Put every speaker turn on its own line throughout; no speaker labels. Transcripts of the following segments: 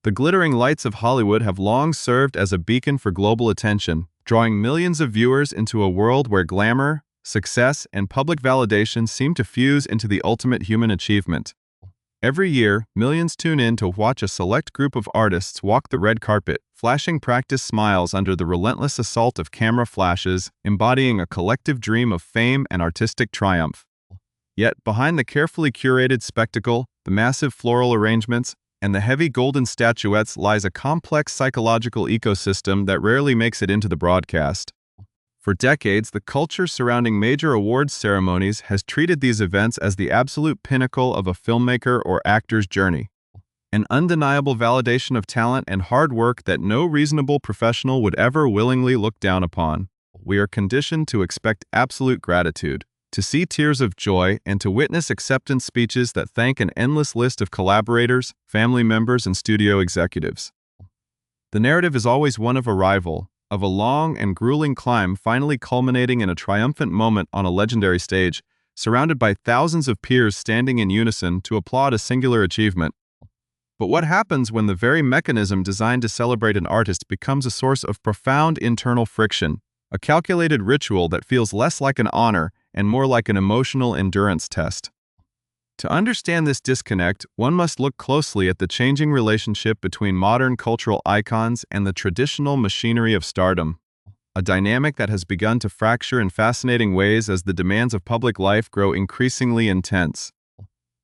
The glittering lights of Hollywood have long served as a beacon for global attention, drawing millions of viewers into a world where glamour, success, and public validation seem to fuse into the ultimate human achievement. Every year, millions tune in to watch a select group of artists walk the red carpet, flashing practiced smiles under the relentless assault of camera flashes, embodying a collective dream of fame and artistic triumph. Yet, behind the carefully curated spectacle, the massive floral arrangements, and the heavy golden statuettes lies a complex psychological ecosystem that rarely makes it into the broadcast. For decades, the culture surrounding major awards ceremonies has treated these events as the absolute pinnacle of a filmmaker or actor's journey, an undeniable validation of talent and hard work that no reasonable professional would ever willingly look down upon. We are conditioned to expect absolute gratitude, to see tears of joy, and to witness acceptance speeches that thank an endless list of collaborators, family members, and studio executives. The narrative is always one of arrival, of a long and grueling climb finally culminating in a triumphant moment on a legendary stage, surrounded by thousands of peers standing in unison to applaud a singular achievement. But what happens when the very mechanism designed to celebrate an artist becomes a source of profound internal friction, a calculated ritual that feels less like an honor and more like an emotional endurance test? To understand this disconnect, one must look closely at the changing relationship between modern cultural icons and the traditional machinery of stardom, a dynamic that has begun to fracture in fascinating ways as the demands of public life grow increasingly intense.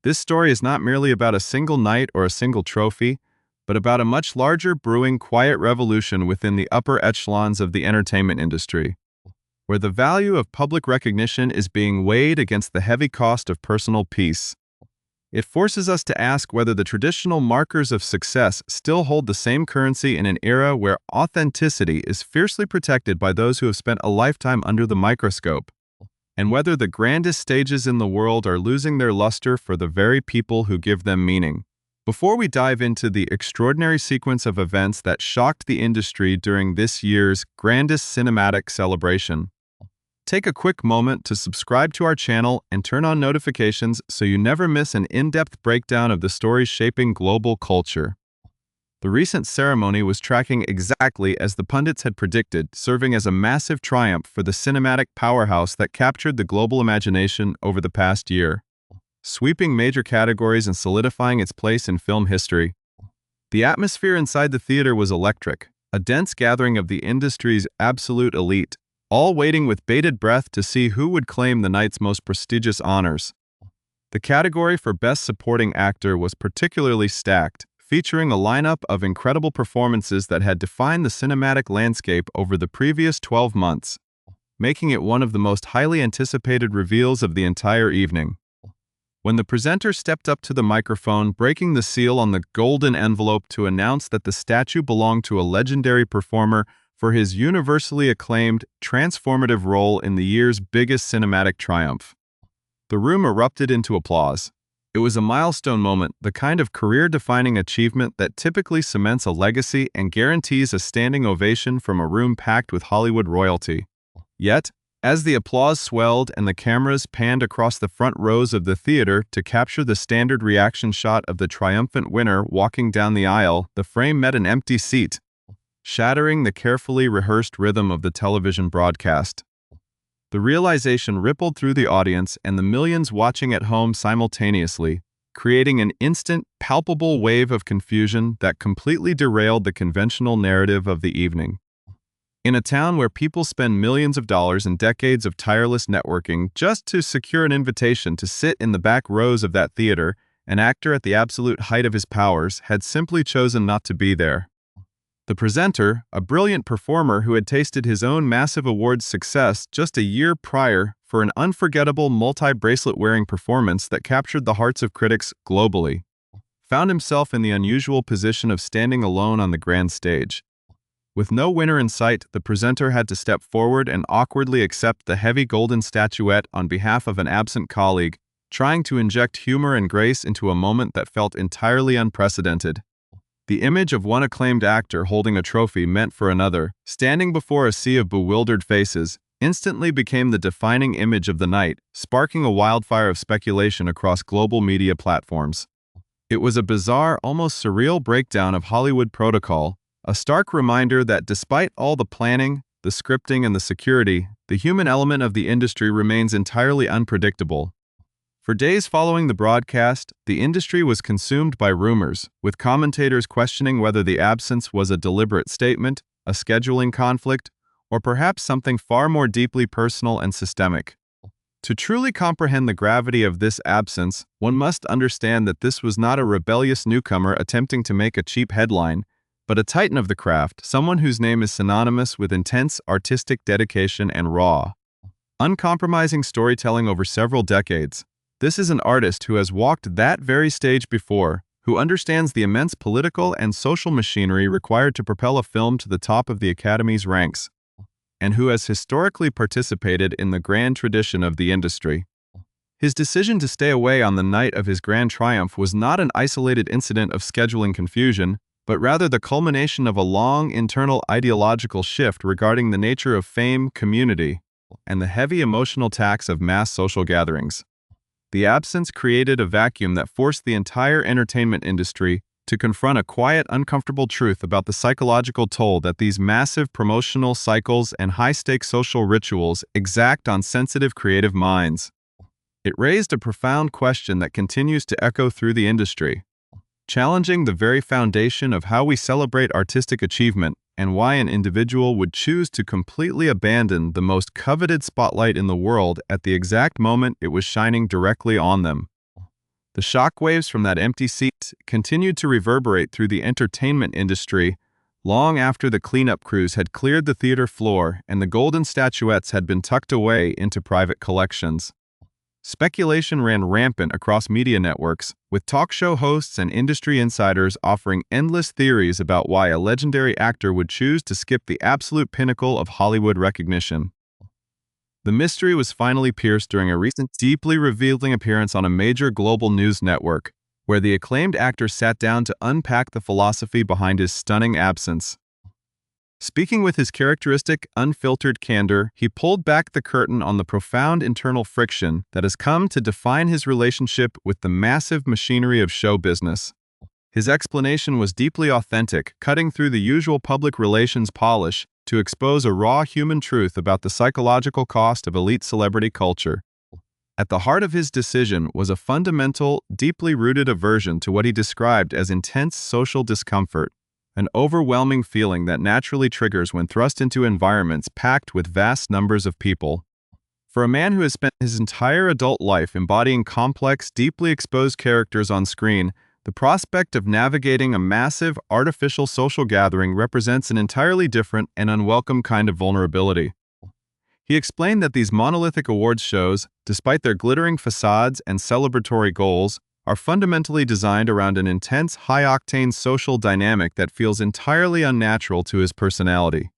This story is not merely about a single night or a single trophy, but about a much larger brewing quiet revolution within the upper echelons of the entertainment industry, where the value of public recognition is being weighed against the heavy cost of personal peace. It forces us to ask whether the traditional markers of success still hold the same currency in an era where authenticity is fiercely protected by those who have spent a lifetime under the microscope, and whether the grandest stages in the world are losing their luster for the very people who give them meaning. Before we dive into the extraordinary sequence of events that shocked the industry during this year's grandest cinematic celebration, take a quick moment to subscribe to our channel and turn on notifications so you never miss an in-depth breakdown of the stories shaping global culture. The recent ceremony was tracking exactly as the pundits had predicted, serving as a massive triumph for the cinematic powerhouse that captured the global imagination over the past year, sweeping major categories and solidifying its place in film history. The atmosphere inside the theater was electric, a dense gathering of the industry's absolute elite, all waiting with bated breath to see who would claim the night's most prestigious honors. The category for Best Supporting Actor was particularly stacked, featuring a lineup of incredible performances that had defined the cinematic landscape over the previous 12 months, making it one of the most highly anticipated reveals of the entire evening. When the presenter stepped up to the microphone, breaking the seal on the golden envelope to announce that the statue belonged to a legendary performer for his universally acclaimed, transformative role in the year's biggest cinematic triumph, the room erupted into applause. It was a milestone moment, the kind of career-defining achievement that typically cements a legacy and guarantees a standing ovation from a room packed with Hollywood royalty. Yet, as the applause swelled and the cameras panned across the front rows of the theater to capture the standard reaction shot of the triumphant winner walking down the aisle, the frame met an empty seat, shattering the carefully rehearsed rhythm of the television broadcast. The realization rippled through the audience and the millions watching at home simultaneously, creating an instant, palpable wave of confusion that completely derailed the conventional narrative of the evening. In a town where people spend millions of dollars and decades of tireless networking just to secure an invitation to sit in the back rows of that theater, an actor at the absolute height of his powers had simply chosen not to be there. The presenter, a brilliant performer who had tasted his own massive awards success just a year prior for an unforgettable multi-bracelet-wearing performance that captured the hearts of critics globally, found himself in the unusual position of standing alone on the grand stage. With no winner in sight, the presenter had to step forward and awkwardly accept the heavy golden statuette on behalf of an absent colleague, trying to inject humor and grace into a moment that felt entirely unprecedented. The image of one acclaimed actor holding a trophy meant for another, standing before a sea of bewildered faces, instantly became the defining image of the night, sparking a wildfire of speculation across global media platforms. It was a bizarre, almost surreal breakdown of Hollywood protocol, a stark reminder that despite all the planning, the scripting, and the security, the human element of the industry remains entirely unpredictable. For days following the broadcast, the industry was consumed by rumors, with commentators questioning whether the absence was a deliberate statement, a scheduling conflict, or perhaps something far more deeply personal and systemic. To truly comprehend the gravity of this absence, one must understand that this was not a rebellious newcomer attempting to make a cheap headline, but a titan of the craft, someone whose name is synonymous with intense artistic dedication and raw, uncompromising storytelling over several decades. This is an artist who has walked that very stage before, who understands the immense political and social machinery required to propel a film to the top of the Academy's ranks, and who has historically participated in the grand tradition of the industry. His decision to stay away on the night of his grand triumph was not an isolated incident of scheduling confusion, but rather the culmination of a long internal ideological shift regarding the nature of fame, community, and the heavy emotional tax of mass social gatherings. The absence created a vacuum that forced the entire entertainment industry to confront a quiet, uncomfortable truth about the psychological toll that these massive promotional cycles and high-stakes social rituals exact on sensitive creative minds. It raised a profound question that continues to echo through the industry, challenging the very foundation of how we celebrate artistic achievement and why an individual would choose to completely abandon the most coveted spotlight in the world at the exact moment it was shining directly on them. The shockwaves from that empty seat continued to reverberate through the entertainment industry long after the cleanup crews had cleared the theater floor and the golden statuettes had been tucked away into private collections. Speculation ran rampant across media networks, with talk show hosts and industry insiders offering endless theories about why a legendary actor would choose to skip the absolute pinnacle of Hollywood recognition. The mystery was finally pierced during a recent, deeply revealing appearance on a major global news network, where the acclaimed actor sat down to unpack the philosophy behind his stunning absence. Speaking with his characteristic, unfiltered candor, he pulled back the curtain on the profound internal friction that has come to define his relationship with the massive machinery of show business. His explanation was deeply authentic, cutting through the usual public relations polish to expose a raw human truth about the psychological cost of elite celebrity culture. At the heart of his decision was a fundamental, deeply rooted aversion to what he described as intense social discomfort, an overwhelming feeling that naturally triggers when thrust into environments packed with vast numbers of people. For a man who has spent his entire adult life embodying complex, deeply exposed characters on screen, the prospect of navigating a massive, artificial social gathering represents an entirely different and unwelcome kind of vulnerability. He explained that these monolithic awards shows, despite their glittering facades and celebratory goals, are fundamentally designed around an intense, high-octane social dynamic that feels entirely unnatural to his personality.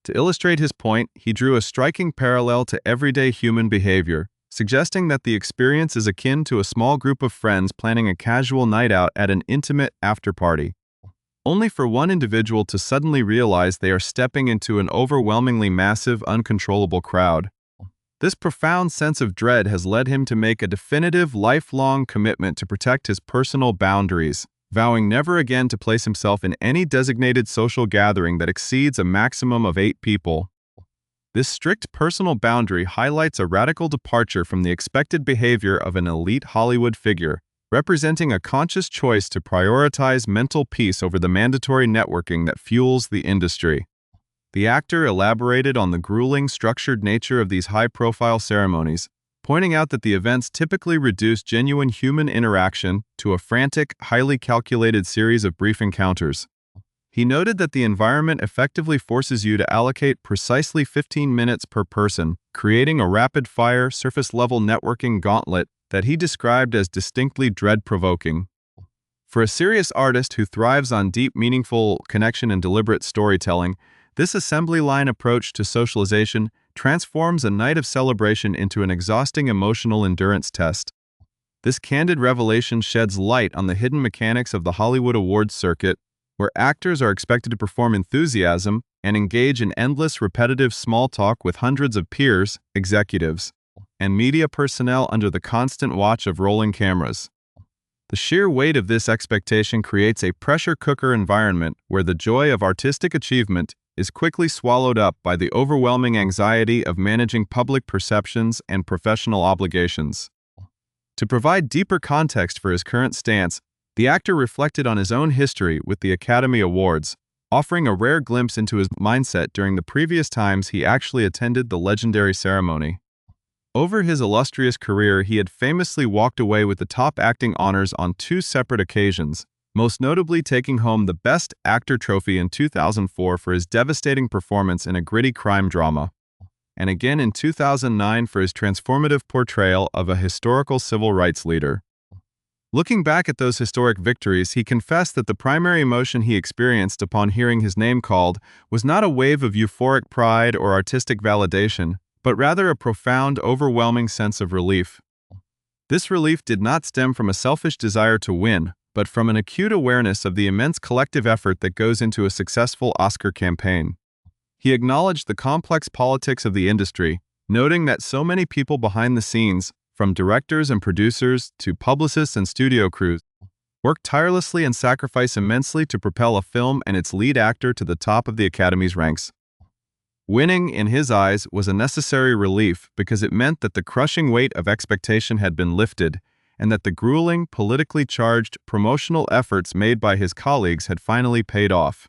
To illustrate his point, he drew a striking parallel to everyday human behavior, suggesting that the experience is akin to a small group of friends planning a casual night out at an intimate after-party, only for one individual to suddenly realize they are stepping into an overwhelmingly massive, uncontrollable crowd. This profound sense of dread has led him to make a definitive, lifelong commitment to protect his personal boundaries, vowing never again to place himself in any designated social gathering that exceeds a maximum of 8 people. This strict personal boundary highlights a radical departure from the expected behavior of an elite Hollywood figure, representing a conscious choice to prioritize mental peace over the mandatory networking that fuels the industry. The actor elaborated on the grueling, structured nature of these high-profile ceremonies, pointing out that the events typically reduce genuine human interaction to a frantic, highly calculated series of brief encounters. He noted that the environment effectively forces you to allocate precisely 15 minutes per person, creating a rapid-fire, surface-level networking gauntlet that he described as distinctly dread-provoking. For a serious artist who thrives on deep, meaningful connection and deliberate storytelling, this assembly line approach to socialization transforms a night of celebration into an exhausting emotional endurance test. This candid revelation sheds light on the hidden mechanics of the Hollywood awards circuit, where actors are expected to perform enthusiasm and engage in endless, repetitive small talk with hundreds of peers, executives, and media personnel under the constant watch of rolling cameras. The sheer weight of this expectation creates a pressure cooker environment where the joy of artistic achievement is quickly swallowed up by the overwhelming anxiety of managing public perceptions and professional obligations. To provide deeper context for his current stance, the actor reflected on his own history with the Academy Awards, offering a rare glimpse into his mindset during the previous times he actually attended the legendary ceremony. Over his illustrious career, he had famously walked away with the top acting honors on 2 separate occasions, most notably taking home the Best Actor trophy in 2004 for his devastating performance in a gritty crime drama, and again in 2009 for his transformative portrayal of a historical civil rights leader. Looking back at those historic victories, he confessed that the primary emotion he experienced upon hearing his name called was not a wave of euphoric pride or artistic validation, but rather a profound, overwhelming sense of relief. This relief did not stem from a selfish desire to win, but from an acute awareness of the immense collective effort that goes into a successful Oscar campaign. He acknowledged the complex politics of the industry, noting that so many people behind the scenes, from directors and producers to publicists and studio crews, work tirelessly and sacrifice immensely to propel a film and its lead actor to the top of the Academy's ranks. Winning, in his eyes, was a necessary relief because it meant that the crushing weight of expectation had been lifted and that the grueling, politically charged promotional efforts made by his colleagues had finally paid off.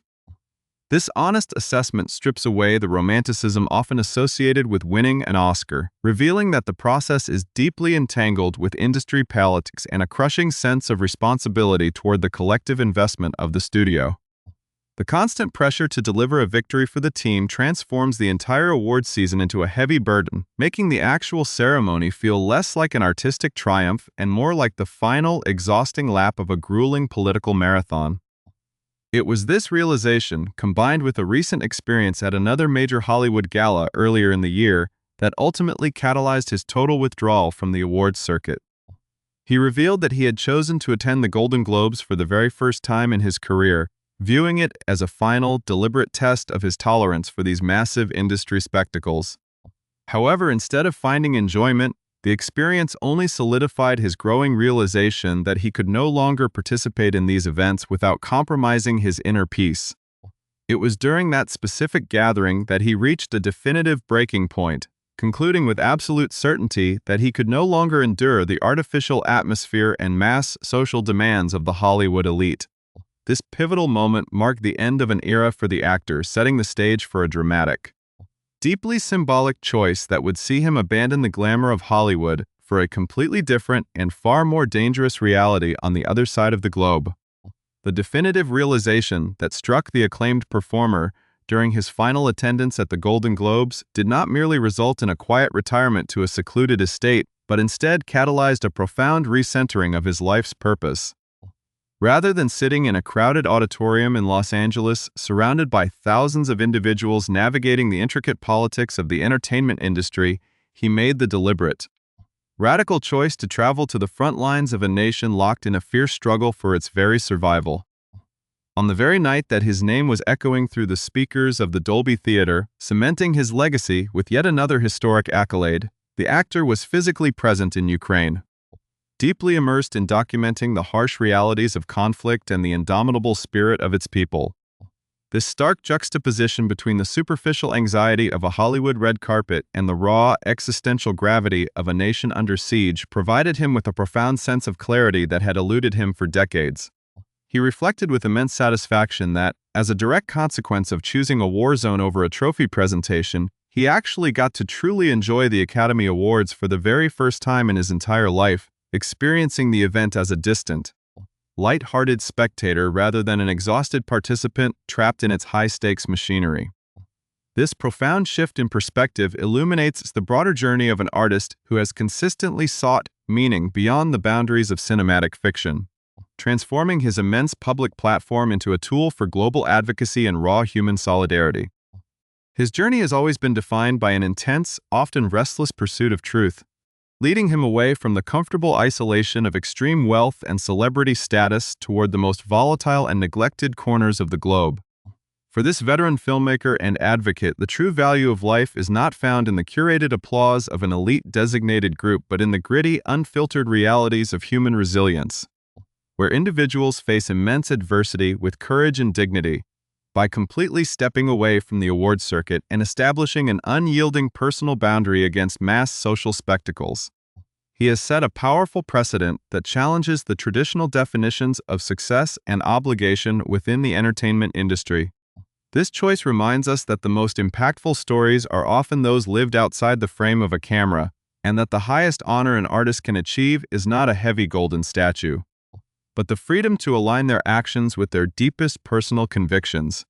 This honest assessment strips away the romanticism often associated with winning an Oscar, revealing that the process is deeply entangled with industry politics and a crushing sense of responsibility toward the collective investment of the studio. The constant pressure to deliver a victory for the team transforms the entire awards season into a heavy burden, making the actual ceremony feel less like an artistic triumph and more like the final, exhausting lap of a grueling political marathon. It was this realization, combined with a recent experience at another major Hollywood gala earlier in the year, that ultimately catalyzed his total withdrawal from the awards circuit. He revealed that he had chosen to attend the Golden Globes for the very first time in his career, viewing it as a final, deliberate test of his tolerance for these massive industry spectacles. However, instead of finding enjoyment, the experience only solidified his growing realization that he could no longer participate in these events without compromising his inner peace. It was during that specific gathering that he reached a definitive breaking point, concluding with absolute certainty that he could no longer endure the artificial atmosphere and mass social demands of the Hollywood elite. This pivotal moment marked the end of an era for the actor, setting the stage for a dramatic, deeply symbolic choice that would see him abandon the glamour of Hollywood for a completely different and far more dangerous reality on the other side of the globe. The definitive realization that struck the acclaimed performer during his final attendance at the Golden Globes did not merely result in a quiet retirement to a secluded estate, but instead catalyzed a profound recentering of his life's purpose. Rather than sitting in a crowded auditorium in Los Angeles, surrounded by thousands of individuals navigating the intricate politics of the entertainment industry, he made the deliberate, radical choice to travel to the front lines of a nation locked in a fierce struggle for its very survival. On the very night that his name was echoing through the speakers of the Dolby Theater, cementing his legacy with yet another historic accolade, the actor was physically present in Ukraine, deeply immersed in documenting the harsh realities of conflict and the indomitable spirit of its people. This stark juxtaposition between the superficial anxiety of a Hollywood red carpet and the raw, existential gravity of a nation under siege provided him with a profound sense of clarity that had eluded him for decades. He reflected with immense satisfaction that, as a direct consequence of choosing a war zone over a trophy presentation, he actually got to truly enjoy the Academy Awards for the very first time in his entire life, experiencing the event as a distant, light-hearted spectator rather than an exhausted participant trapped in its high-stakes machinery. This profound shift in perspective illuminates the broader journey of an artist who has consistently sought meaning beyond the boundaries of cinematic fiction, transforming his immense public platform into a tool for global advocacy and raw human solidarity. His journey has always been defined by an intense, often restless pursuit of truth, leading him away from the comfortable isolation of extreme wealth and celebrity status toward the most volatile and neglected corners of the globe. For this veteran filmmaker and advocate, the true value of life is not found in the curated applause of an elite designated group, but in the gritty, unfiltered realities of human resilience. where individuals face immense adversity with courage and dignity. By completely stepping away from the award circuit and establishing an unyielding personal boundary against mass social spectacles, he has set a powerful precedent that challenges the traditional definitions of success and obligation within the entertainment industry. This choice reminds us that the most impactful stories are often those lived outside the frame of a camera, and that the highest honor an artist can achieve is not a heavy golden statue, but the freedom to align their actions with their deepest personal convictions.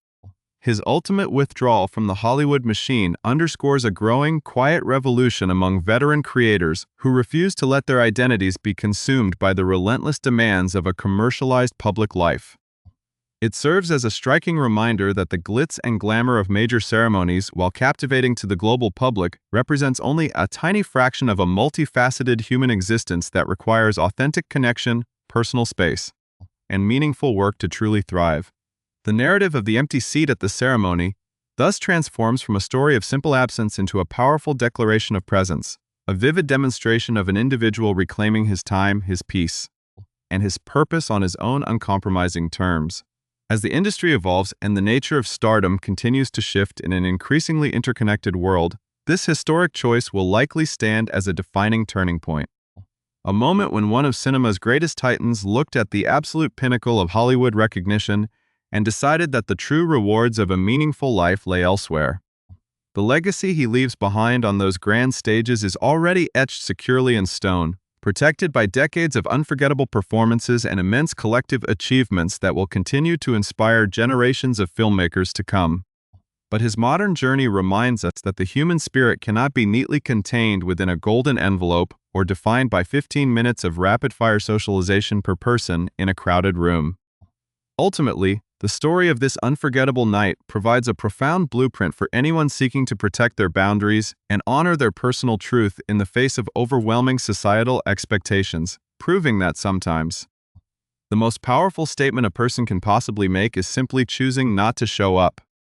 His ultimate withdrawal from the Hollywood machine underscores a growing, quiet revolution among veteran creators who refuse to let their identities be consumed by the relentless demands of a commercialized public life. It serves as a striking reminder that the glitz and glamour of major ceremonies, while captivating to the global public, represents only a tiny fraction of a multifaceted human existence that requires authentic connection, personal space, and meaningful work to truly thrive. The narrative of the empty seat at the ceremony thus transforms from a story of simple absence into a powerful declaration of presence, a vivid demonstration of an individual reclaiming his time, his peace, and his purpose on his own uncompromising terms. As the industry evolves and the nature of stardom continues to shift in an increasingly interconnected world, this historic choice will likely stand as a defining turning point. A moment when one of cinema's greatest titans looked at the absolute pinnacle of Hollywood recognition and decided that the true rewards of a meaningful life lay elsewhere. The legacy he leaves behind on those grand stages is already etched securely in stone, protected by decades of unforgettable performances and immense collective achievements that will continue to inspire generations of filmmakers to come. But his modern journey reminds us that the human spirit cannot be neatly contained within a golden envelope or defined by 15 minutes of rapid-fire socialization per person in a crowded room. Ultimately, the story of this unforgettable night provides a profound blueprint for anyone seeking to protect their boundaries and honor their personal truth in the face of overwhelming societal expectations, proving that sometimes the most powerful statement a person can possibly make is simply choosing not to show up.